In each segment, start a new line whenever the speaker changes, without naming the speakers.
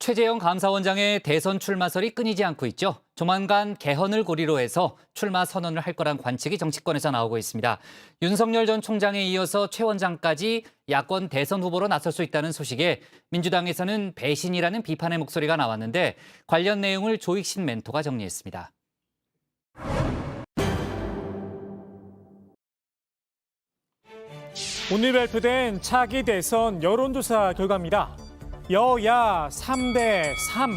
최재형 감사원장의 대선 출마설이 끊이지 않고 있죠. 조만간 개헌을 고리로 해서 출마 선언을 할 거란 관측이 정치권에서 나오고 있습니다. 윤석열 전 총장에 이어서 최 원장까지 야권 대선 후보로 나설 수 있다는 소식에 민주당에서는 배신이라는 비판의 목소리가 나왔는데 관련 내용을 조익신 멘토가 정리했습니다.
오늘 발표된 차기 대선 여론조사 결과입니다. 여야 3대 3,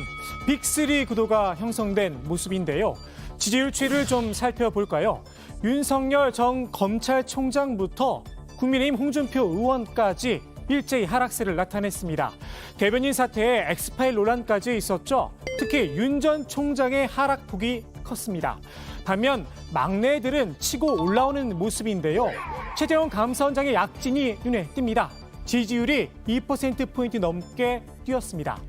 빅3 구도가 형성된 모습인데요. 지지율 추이를 좀 살펴볼까요? 윤석열 전 검찰총장부터 국민의힘 홍준표 의원까지 일제히 하락세를 나타냈습니다. 대변인 사태에 엑스파일 논란까지 있었죠. 특히 윤 전 총장의 하락폭이 컸습니다. 반면 막내들은 치고 올라오는 모습인데요. 최재형 감사원장의 약진이 눈에 띕니다. 지지율이 2%포인트 넘게 뛰었습니다.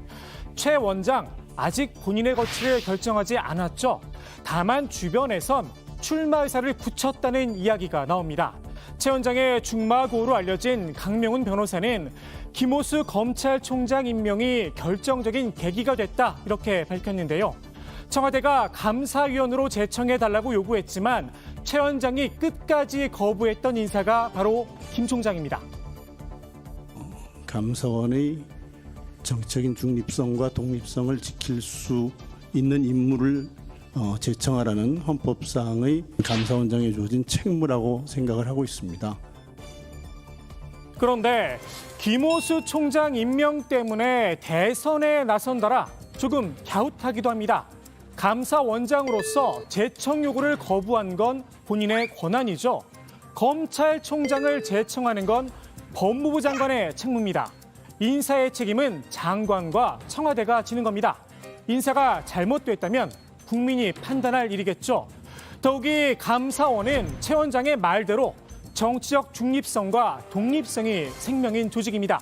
최 원장 아직 본인의 거취를 결정하지 않았죠. 다만 주변에선 출마 의사를 굳혔다는 이야기가 나옵니다. 최 원장의 중마고로 알려진 강명훈 변호사는 김오수 검찰총장 임명이 결정적인 계기가 됐다 이렇게 밝혔는데요. 청와대가 감사위원으로 제청해달라고 요구했지만 최 원장이 끝까지 거부했던 인사가 바로 김 총장입니다.
감사원의 정치적인 중립성과 독립성을 지킬 수 있는 인물을 제청하라는 헌법상의 감사원장에 주어진 책무라고 생각을 하고 있습니다.
그런데 김오수 총장 임명 때문에 대선에 나선다라 조금 갸웃하기도 합니다. 감사원장으로서 제청 요구를 거부한 건 본인의 권한이죠. 검찰총장을 제청하는 건 법무부 장관의 책무입니다. 인사의 책임은 장관과 청와대가 지는 겁니다. 인사가 잘못됐다면 국민이 판단할 일이겠죠. 더욱이 감사원은 최 원장의 말대로 정치적 중립성과 독립성이 생명인 조직입니다.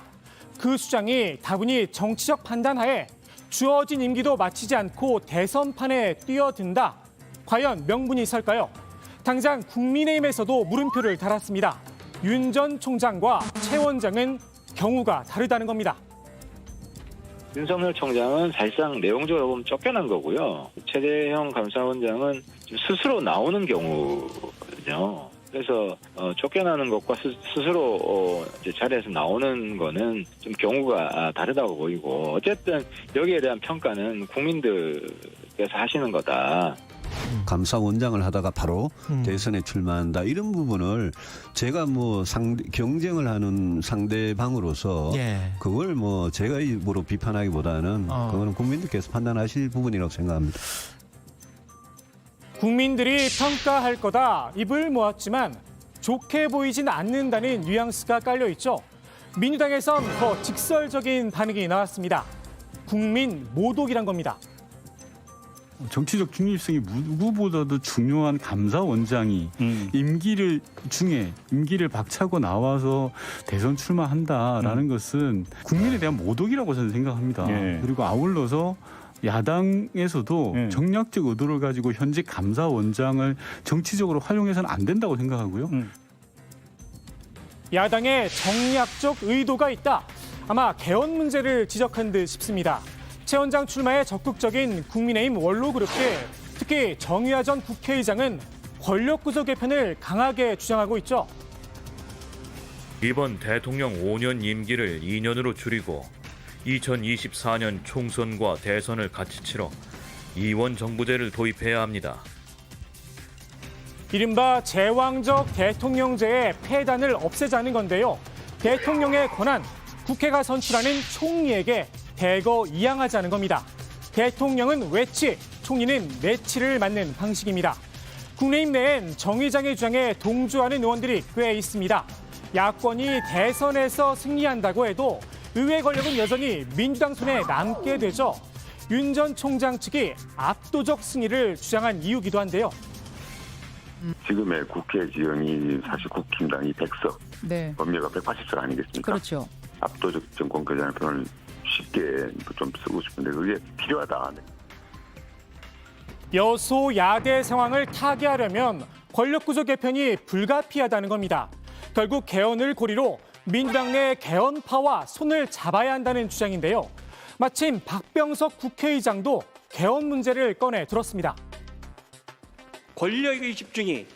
그 수장이 다분히 정치적 판단하에 주어진 임기도 마치지 않고 대선판에 뛰어든다. 과연 명분이 설까요? 당장 국민의힘에서도 물음표를 달았습니다. 윤 전 총장과 최 원장은 경우가 다르다는 겁니다.
윤석열 총장은 사실상 내용적으로 보면 쫓겨난 거고요. 최재형 감사원장은 스스로 나오는 경우거든요. 그래서 쫓겨나는 것과 스스로 이제 자리에서 나오는 거는 좀 경우가 다르다고 보이고, 어쨌든 여기에 대한 평가는 국민들께서 하시는 거다.
감사원장을 하다가 바로 대선에 출마한다, 이런 부분을 제가 뭐 경쟁을 하는 상대방으로서 그걸 뭐 제가 입으로 비판하기보다는 그거는 국민들께서 판단하실 부분이라고 생각합니다.
국민들이 평가할 거다 입을 모았지만 좋게 보이진 않는다는 뉘앙스가 깔려 있죠. 민주당에선 더 직설적인 반응이 나왔습니다. 국민 모독이란 겁니다.
정치적 중립성이 누구보다도 중요한 감사원장이 임기를 박차고 나와서 대선 출마한다라는 것은 국민에 대한 모독이라고 저는 생각합니다. 그리고 아울러서 야당에서도 정략적 의도를 가지고 현직 감사원장을 정치적으로 활용해서는 안 된다고 생각하고요.
야당의 정략적 의도가 있다. 아마 개헌 문제를 지적한 듯 싶습니다. 최 원장 출마에 적극적인 국민의힘 원로그룹들, 특히 정의화 전 국회의장은 권력구조 개편을 강하게 주장하고 있죠.
이번 대통령 5년 임기를 2년으로 줄이고 2024년 총선과 대선을 같이 치러 이원 정부제를 도입해야 합니다.
이른바 제왕적 대통령제의 폐단을 없애자는 건데요. 대통령의 권한, 국회가 선출하는 총리에게 대거 이양하자는 겁니다. 대통령은 외치, 총리는 내치를 맞는 방식입니다. 국민의힘 내엔 정 의장의 주장에 동조하는 의원들이 꽤 있습니다. 야권이 대선에서 승리한다고 해도 의회 권력은 여전히 민주당 손에 남게 되죠. 윤 전 총장 측이 압도적 승리를 주장한 이유기도 한데요.
지금의 국회 지형이 사실 국힘당이 100석, 법률가 180석 아니겠습니까?
그렇죠.
압도적 정권교체라는 표현을 쉽게 좀 쓰고 싶은데 그게 필요하다.
여소야대 상황을 타개하려면 권력구조 개편이 불가피하다는 겁니다. 결국 개헌을 고리로 민주당 내 개헌파와 손을 잡아야 한다는 주장인데요. 마침 박병석 국회의장도 개헌 문제를 꺼내 들었습니다.
권력의 집중이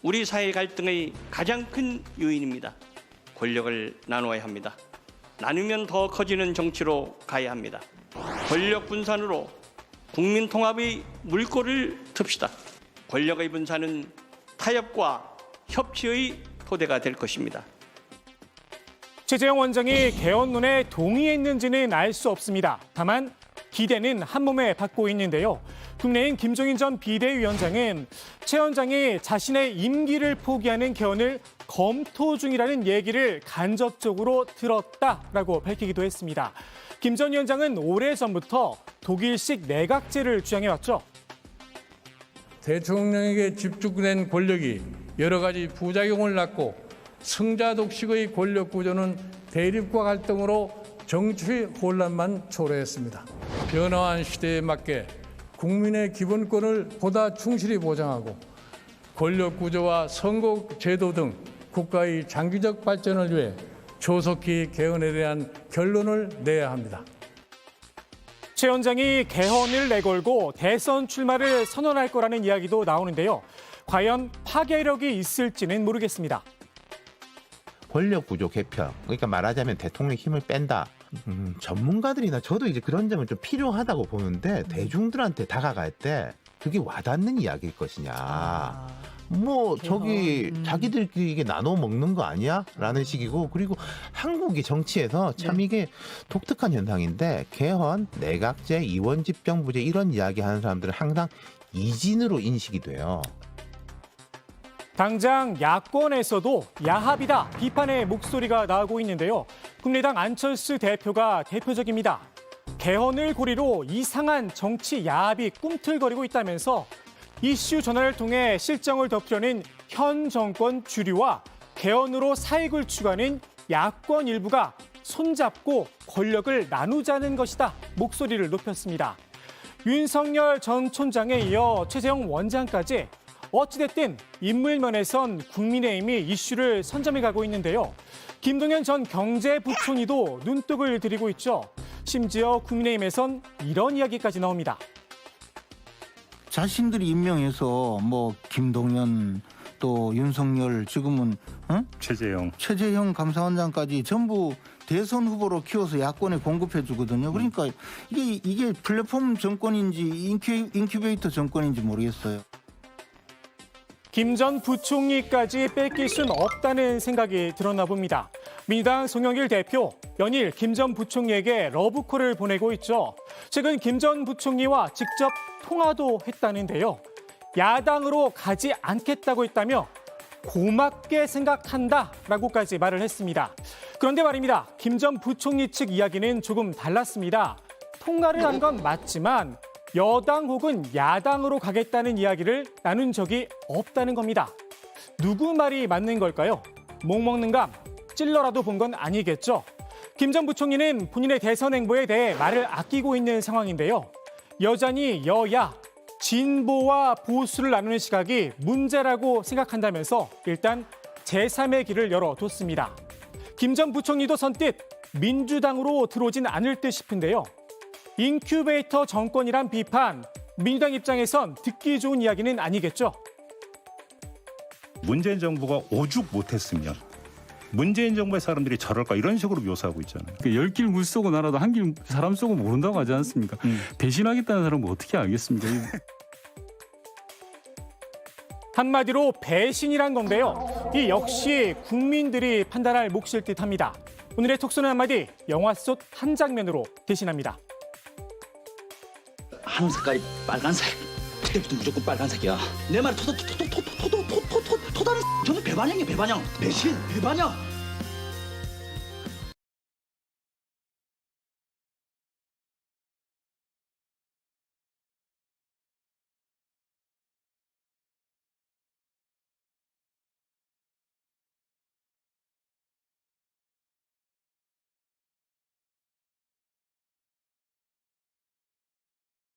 우리 사회 갈등의 가장 큰 요인입니다. 권력을 나누어야 합니다. 나누면 더 커지는 정치로 가야 합니다. 권력 분산으로 국민 통합의 물꼬를 틉시다. 권력의 분산은 타협과 협치의 토대가 될 것입니다.
최재형 원장이 개헌론에 동의했는지는 알 수 없습니다. 다만 기대는 한몸에 받고 있는데요. 국민의힘 김종인 전 비대위원장은 최 원장이 자신의 임기를 포기하는 개헌을 검토 중이라는 얘기를 간접적으로 들었다라고 밝히기도 했습니다. 김 전 위원장은 오래전부터 독일식 내각제를 주장해왔죠.
대통령에게 집중된 권력이 여러 가지 부작용을 낳고 승자 독식의 권력 구조는 대립과 갈등으로 정치 혼란만 초래했습니다. 변화한 시대에 맞게 국민의 기본권을 보다 충실히 보장하고 권력 구조와 선거 제도 등 국가의 장기적 발전을 위해 조속히 개헌에 대한 결론을 내야 합니다.
최 원장이 개헌을 내걸고 대선 출마를 선언할 거라는 이야기도 나오는데요. 과연 파괴력이 있을지는 모르겠습니다.
권력구조 개편, 그러니까 말하자면 대통령 힘을 뺀다. 전문가들이나 저도 이제 그런 점은 좀 필요하다고 보는데 대중들한테 다가갈 때 그게 와닿는 이야기일 것이냐. 뭐 저기 자기들끼리 이게 나눠 먹는 거 아니야? 라는 식이고, 그리고 한국의 정치에서 참 이게 독특한 현상인데 개헌, 내각제, 이원집정부제 이런 이야기 하는 사람들은 항상 이진으로 인식이 돼요.
당장 야권에서도 야합이다 비판의 목소리가 나오고 있는데요. 국민의당 안철수 대표가 대표적입니다. 개헌을 고리로 이상한 정치 야합이 꿈틀거리고 있다면서 이슈 전환을 통해 실정을 덮으려는 현 정권 주류와 개헌으로 사익을 추구하는 야권 일부가 손잡고 권력을 나누자는 것이다 목소리를 높였습니다. 윤석열 전 총장에 이어 최재형 원장까지 어찌됐든 인물면에선 국민의힘이 이슈를 선점해가고 있는데요. 김동연 전 경제부총리도 눈독을 들이고 있죠. 심지어 국민의힘에선 이런 이야기까지 나옵니다.
자신들이 임명해서 뭐 김동연 또 윤석열 지금은 최재형 감사원장까지 전부 대선 후보로 키워서 야권에 공급해 주거든요. 그러니까 이게 플랫폼 정권인지 인큐베이터 정권인지 모르겠어요.
김 전 부총리까지 뺏길 순 없다는 생각이 들었나 봅니다. 민주당 송영길 대표, 연일 김 전 부총리에게 러브콜을 보내고 있죠. 최근 김 전 부총리와 직접 통화도 했다는데요. 야당으로 가지 않겠다고 했다며 고맙게 생각한다라고까지 말을 했습니다. 그런데 말입니다. 김 전 부총리 측 이야기는 조금 달랐습니다. 통화를 한 건 맞지만 여당 혹은 야당으로 가겠다는 이야기를 나눈 적이 없다는 겁니다. 누구 말이 맞는 걸까요? 목 먹는 감 찔러라도 본 건 아니겠죠. 김 전 부총리는 본인의 대선 행보에 대해 말을 아끼고 있는 상황인데요. 여전히 여야, 진보와 보수를 나누는 시각이 문제라고 생각한다면서 일단 제3의 길을 열어뒀습니다. 김 전 부총리도 선뜻 민주당으로 들어오진 않을 듯 싶은데요. 인큐베이터 정권이란 비판, 민주당 입장에선 듣기 좋은 이야기는 아니겠죠.
문재인 정부가 오죽 못했으면 문재인 정부의 사람들이 저럴까 이런 식으로 묘사하고 있잖아요.
열 길 물 쏘고 나라도 한 길 사람 쏘고 모른다고 하지 않습니까? 배신하겠다는 사람은 어떻게 알겠습니까?
한마디로 배신이란 건데요. 이 역시 국민들이 판단할 몫일 듯합니다. 오늘의 톡쏘는 한마디, 영화 속 한 장면으로 대신합니다.
하늘 색깔이 빨간색. 그때부터 무조건 빨간색이야. 내 말 토다는 저는 배반형이야, 배반형. 배신, 배반형.